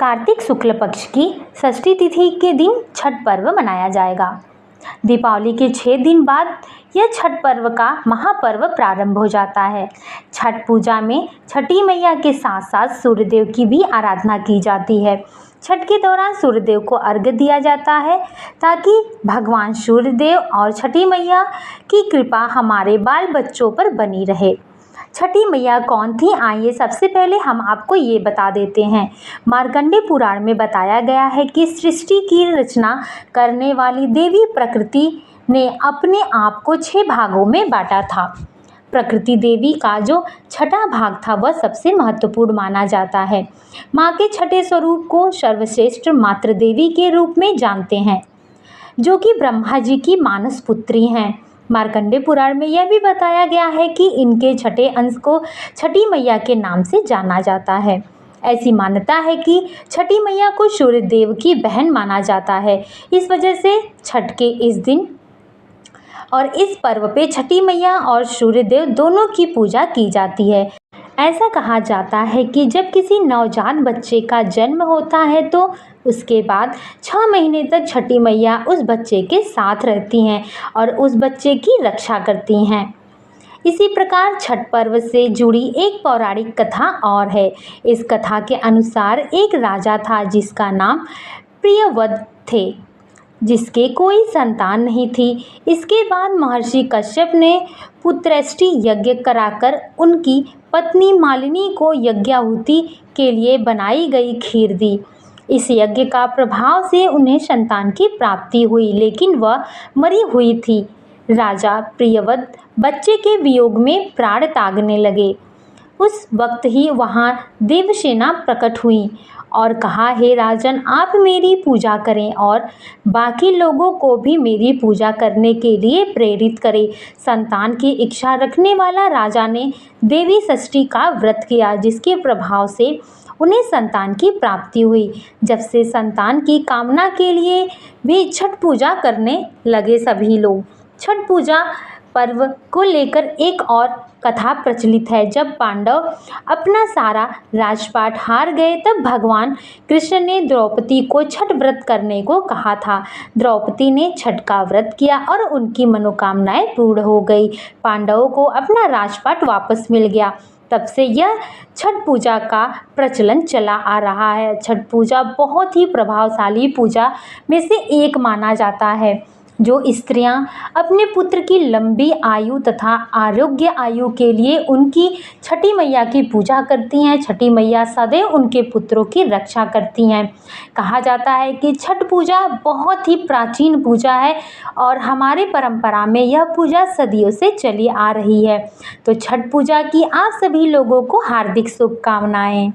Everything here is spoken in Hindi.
कार्तिक शुक्ल पक्ष की षष्ठी तिथि के दिन छठ पर्व मनाया जाएगा। दीपावली के 6 दिन बाद यह छठ पर्व का महापर्व प्रारंभ हो जाता है। छठ पूजा में छठी मैया के साथ साथ सूर्यदेव की भी आराधना की जाती है। छठ के दौरान सूर्यदेव को अर्घ्य दिया जाता है ताकि भगवान सूर्यदेव और छठी मैया की कृपा हमारे बाल बच्चों पर बनी रहे। छठी मैया कौन थी, आइए सबसे पहले हम आपको ये बता देते हैं। मार्कंडेय पुराण में बताया गया है कि सृष्टि की रचना करने वाली देवी प्रकृति ने अपने आप को 6 भागों में बांटा था। प्रकृति देवी का जो छठा भाग था वह सबसे महत्वपूर्ण माना जाता है। माँ के छठे स्वरूप को सर्वश्रेष्ठ मातृ देवी के रूप में जानते हैं, जो कि ब्रह्मा जी की मानस पुत्री हैं। मार्कंडेय पुराण में यह भी बताया गया है कि इनके छठे अंश को छठी मैया के नाम से जाना जाता है। ऐसी मान्यता है कि छठी मैया को सूर्यदेव की बहन माना जाता है। इस वजह से छठ के इस दिन और इस पर्व पे छठी मैया और सूर्यदेव दोनों की पूजा की जाती है। ऐसा कहा जाता है कि जब किसी नवजात बच्चे का जन्म होता है तो उसके बाद 6 महीने तक छठी मैया उस बच्चे के साथ रहती हैं और उस बच्चे की रक्षा करती हैं। इसी प्रकार छठ पर्व से जुड़ी एक पौराणिक कथा और है। इस कथा के अनुसार एक राजा था जिसका नाम प्रियव्रत थे, जिसके कोई संतान नहीं थी। इसके बाद महर्षि कश्यप ने पुत्रष्टि यज्ञ कराकर उनकी पत्नी मालिनी को यज्ञाहुति के लिए बनाई गई खीर दी। इस यज्ञ का प्रभाव से उन्हें संतान की प्राप्ति हुई, लेकिन वह मरी हुई थी। राजा प्रियव्रत बच्चे के वियोग में प्राण त्यागने लगे। उस वक्त ही वहाँ देवसेना प्रकट हुई और कहा, हे राजन, आप मेरी पूजा करें और बाकी लोगों को भी मेरी पूजा करने के लिए प्रेरित करें। संतान की इच्छा रखने वाला राजा ने देवी षष्ठी का व्रत किया, जिसके प्रभाव से उन्हें संतान की प्राप्ति हुई। जब से संतान की कामना के लिए भी छठ पूजा करने लगे सभी लोग। छठ पूजा पर्व को लेकर एक और कथा प्रचलित है। जब पांडव अपना सारा राजपाट हार गए तब भगवान कृष्ण ने द्रौपदी को छठ व्रत करने को कहा था। द्रौपदी ने छठ का व्रत किया और उनकी मनोकामनाएं पूर्ण हो गई। पांडवों को अपना राजपाट वापस मिल गया। तब से यह छठ पूजा का प्रचलन चला आ रहा है। छठ पूजा बहुत ही प्रभावशाली पूजा में से एक माना जाता है, जो स्त्रियां अपने पुत्र की लंबी आयु तथा आरोग्य आयु के लिए उनकी छठी मैया की पूजा करती हैं। छठी मैया सदैव उनके पुत्रों की रक्षा करती हैं। कहा जाता है कि छठ पूजा बहुत ही प्राचीन पूजा है और हमारे परंपरा में यह पूजा सदियों से चली आ रही है। तो छठ पूजा की आप सभी लोगों को हार्दिक शुभकामनाएं।